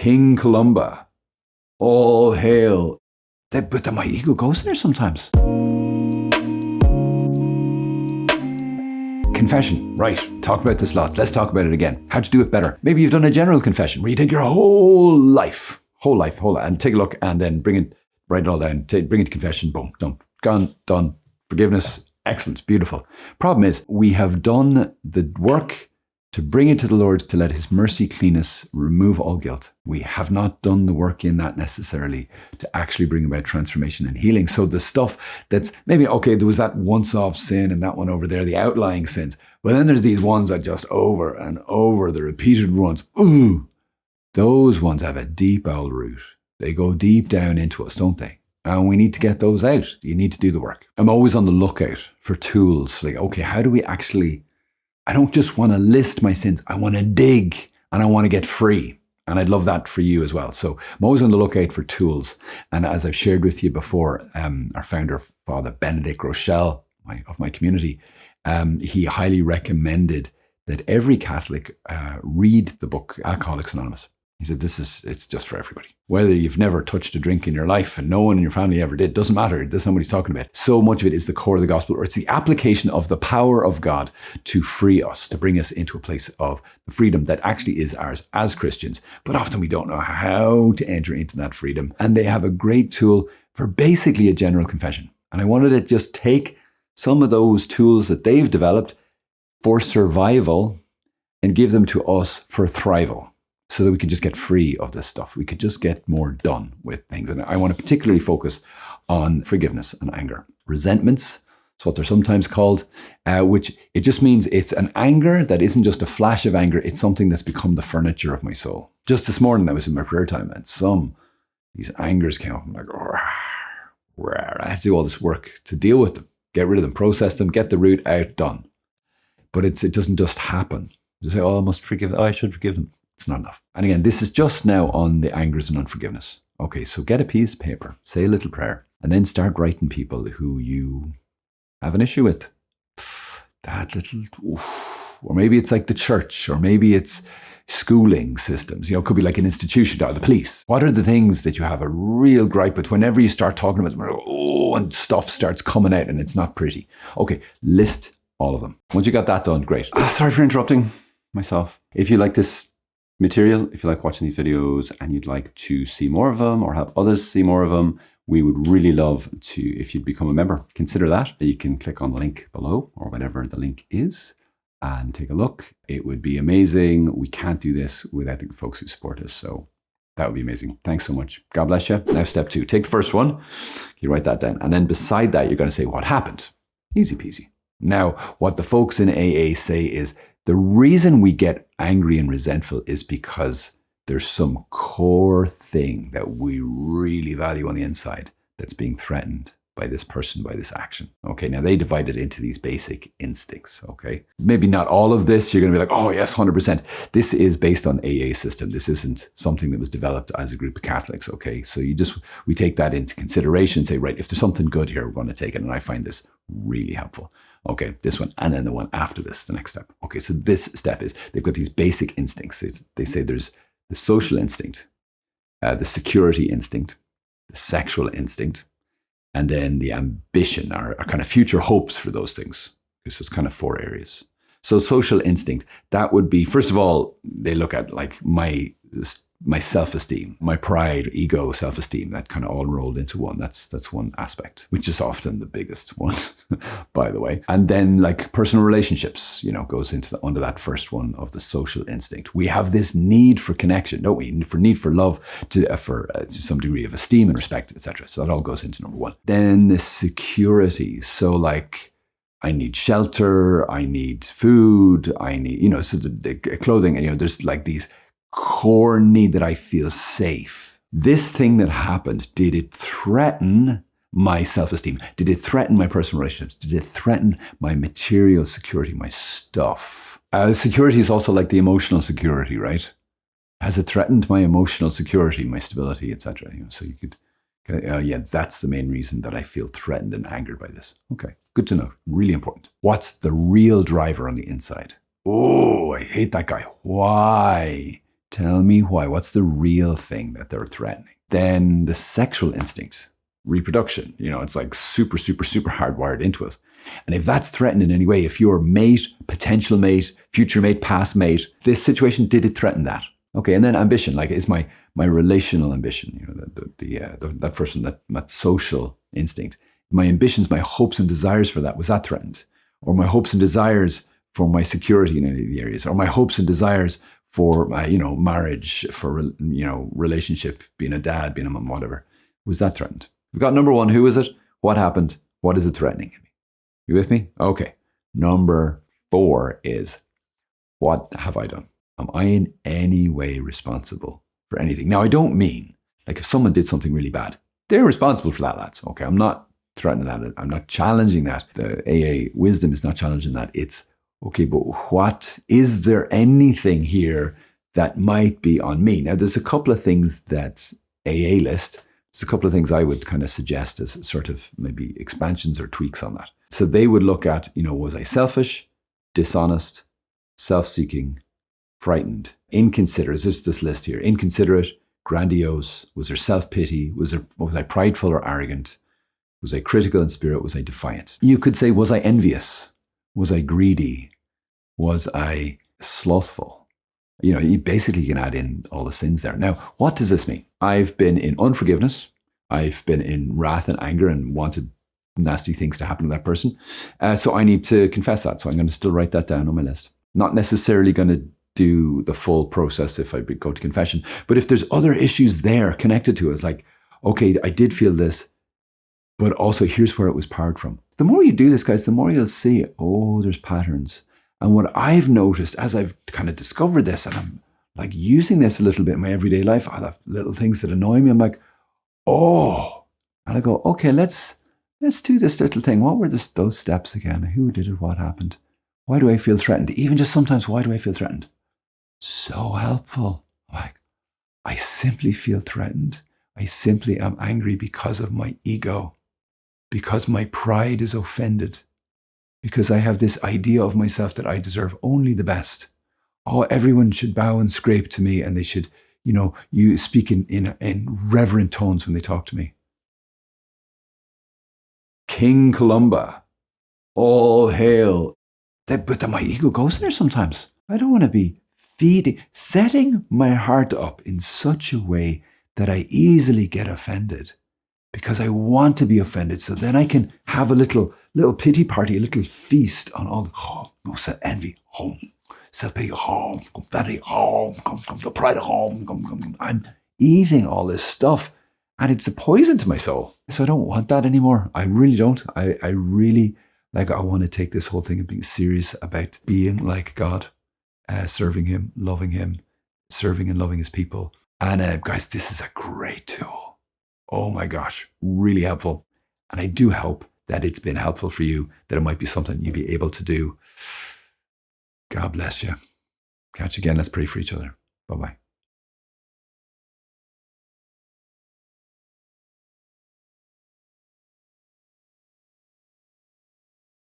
King Columba. All hail. But then my ego goes there sometimes. Confession. Right. Talked about this lots. Let's talk about it again. How to do it better. Maybe you've done a general confession where you take your whole life, and take a look and then write it all down, bring it to confession, boom, done, gone, done. Forgiveness, excellent, beautiful. Problem is, we have done the work to bring it to the Lord, to let his mercy clean us, remove all guilt. We have not done the work in that necessarily to actually bring about transformation and healing. So the stuff that's maybe, okay, there was that once-off sin and that one over there, the outlying sins. But then there's these ones that just over and over, the repeated ones. Ooh, those ones have a deep old root. They go deep down into us, don't they? And we need to get those out. You need to do the work. I'm always on the lookout for tools. Like, okay, how do we actually... I don't just want to list my sins. I want to dig and I want to get free. And I'd love that for you as well. So I'm always on the lookout for tools. And as I've shared with you before, our founder, Father Benedict Rochelle of my community, he highly recommended that every Catholic read the book Alcoholics Anonymous. He said, it's just for everybody. Whether you've never touched a drink in your life and no one in your family ever did, doesn't matter. That's not what he's talking about. So much of it is the core of the gospel, or it's the application of the power of God to free us, to bring us into a place of the freedom that actually is ours as Christians. But often we don't know how to enter into that freedom. And they have a great tool for basically a general confession. And I wanted to just take some of those tools that they've developed for survival and give them to us for thrival, so that we could just get free of this stuff. We could just get more done with things. And I want to particularly focus on forgiveness and anger. Resentments, that's what they're sometimes called, which it just means it's an anger that isn't just a flash of anger. It's something that's become the furniture of my soul. Just this morning, I was in my prayer time and these angers came up. I'm like, I have to do all this work to deal with them, get rid of them, process them, get the root out, done. But it doesn't just happen. You say, I must forgive them. I should forgive them. It's not enough. And again, this is just now on the angers and unforgiveness. Okay, so get a piece of paper, say a little prayer, and then start writing people who you have an issue with. Or maybe it's like the church, or maybe it's schooling systems. It could be like an institution or the police. What are the things that you have a real gripe with whenever you start talking about them? And stuff starts coming out and it's not pretty. Okay, list all of them. Once you got that done, great. Sorry for interrupting myself. If you like this material, if you like watching these videos and you'd like to see more of them or help others see more of them, we would really love to, if you'd become a member, consider that. You can click on the link below or whatever the link is and take a look. It would be amazing. We can't do this without the folks who support us. So that would be amazing. Thanks so much. God bless you. Now step 2, take the first one. You write that down. And then beside that, you're going to say what happened. Easy peasy. Now, what the folks in AA say is, the reason we get angry and resentful is because there's some core thing that we really value on the inside that's being threatened by this person, by this action. Okay, now they divide it into these basic instincts, okay? Maybe not all of this, you're gonna be like, oh yes, 100%. This is based on AA system. This isn't something that was developed as a group of Catholics, okay? So we take that into consideration, say, right, if there's something good here, we're gonna take it. And I find this really helpful. Okay, this one, and then the one after this, the next step. Okay, so this step is, they've got these basic instincts. They say there's the social instinct, the security instinct, the sexual instinct, and then the ambition, our kind of future hopes for those things. So it's kind of 4 areas. So social instinct, that would be, first of all, they look at like my self-esteem, my pride, ego, self-esteem, that kind of all rolled into one. That's one aspect, which is often the biggest one, by the way. And then like personal relationships, goes into under that first one of the social instinct. We have this need for connection, don't we? Need for love, for some degree of esteem and respect, etc. So that all goes into number 1. Then the security. So like, I need shelter, I need food, I need, so the clothing, there's like these core need that I feel safe. This thing that happened, did it threaten my self-esteem? Did it threaten my personal relationships? Did it threaten my material security, my stuff? Security is also like the emotional security, right? Has it threatened my emotional security, my stability, etc.? So you could, that's the main reason that I feel threatened and angered by this. Okay, good to know. Really important. What's the real driver on the inside? Oh, I hate that guy. Why Tell me why. What's the real thing that they're threatening? Then the sexual instinct, reproduction, it's like super, super, super hardwired into us. And if that's threatened in any way, if your mate, potential mate, future mate, past mate, this situation, did it threaten that? Okay, and then ambition, like is my relational ambition, that person, that social instinct, my ambitions, my hopes and desires for that, was that threatened? Or my hopes and desires for my security in any of the areas, or my hopes and desires for my, marriage, for, relationship, being a dad, being a mom, whatever, was that threatened? We've got number one, who is it? What happened? What is it threatening? You with me? Okay. Number 4 is, what have I done? Am I in any way responsible for anything? Now, I don't mean, like if someone did something really bad, they're responsible for that, lads. Okay, I'm not threatening that. I'm not challenging that. The AA wisdom is not challenging that. It's, okay, but what, is there anything here that might be on me? Now, there's a couple of things that AA list. There's a couple of things I would kind of suggest as sort of maybe expansions or tweaks on that. So they would look at, was I selfish, dishonest, self-seeking, frightened, inconsiderate? There's this list here. Inconsiderate, grandiose. Was there self-pity? Was I prideful or arrogant? Was I critical in spirit? Was I defiant? You could say, was I envious? Was I greedy? Was I slothful? You basically can add in all the sins there. Now, what does this mean? I've been in unforgiveness. I've been in wrath and anger and wanted nasty things to happen to that person. So I need to confess that. So I'm going to still write that down on my list. Not necessarily going to do the full process if I go to confession. But if there's other issues there connected to it, it's like, okay, I did feel this, but also here's where it was powered from. The more you do this, guys, the more you'll see, there's patterns. And what I've noticed as I've kind of discovered this, and I'm like using this a little bit in my everyday life, I have little things that annoy me. I'm like, and I go, okay, let's do this little thing. What were those steps again? Who did it? What happened? Why do I feel threatened? Even just sometimes, why do I feel threatened? So helpful. Like, I simply feel threatened. I simply am angry because of my ego, because my pride is offended, because I have this idea of myself that I deserve only the best. Everyone should bow and scrape to me, and they should, you speak in reverent tones when they talk to me. King Columba, all hail. But then my ego goes in there sometimes. I don't want to be setting my heart up in such a way that I easily get offended, because I want to be offended. So then I can have a little pity party, a little feast on all the envy, self-pity, vanity, your pride, I'm eating all this stuff, and it's a poison to my soul. So I don't want that anymore. I really don't. I really, I want to take this whole thing and being serious about being like God, serving him, serving and loving his people. And guys, this is a great tool. Oh my gosh, really helpful. And I do hope that it's been helpful for you, that it might be something you'd be able to do. God bless you. Catch you again. Let's pray for each other. Bye-bye.